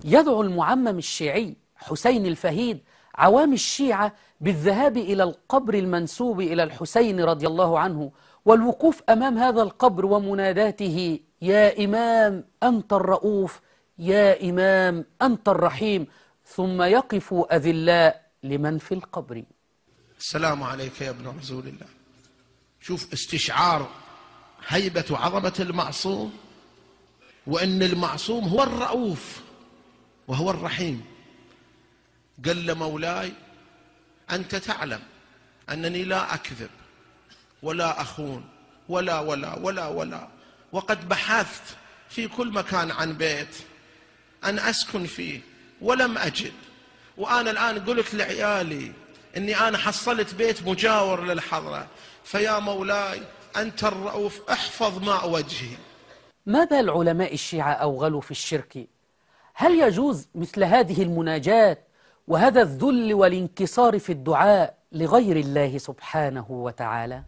يدعو المعمم الشيعي حسين الفهيد عوام الشيعة بالذهاب إلى القبر المنسوب إلى الحسين رضي الله عنه والوقوف أمام هذا القبر ومناداته: يا إمام أنت الرؤوف، يا إمام أنت الرحيم، ثم يقفوا أذلاء لمن في القبر. السلام عليك يا ابن رسول الله. شوف استشعار هيبة وعظمة المعصوم، وأن المعصوم هو الرؤوف وهو الرحيم. قال له: مولاي أنت تعلم أنني لا أكذب ولا أخون ولا ولا ولا ولا، وقد بحثت في كل مكان عن بيت أن أسكن فيه ولم أجد، وأنا الآن قلت لعيالي أني أنا حصلت بيت مجاور للحضرة، فيا مولاي أنت الرؤوف احفظ ماء وجهي. ماذا العلماء الشيعة أوغلوا في الشرك؟ هل يجوز مثل هذه المناجاة وهذا الذل والانكسار في الدعاء لغير الله سبحانه وتعالى؟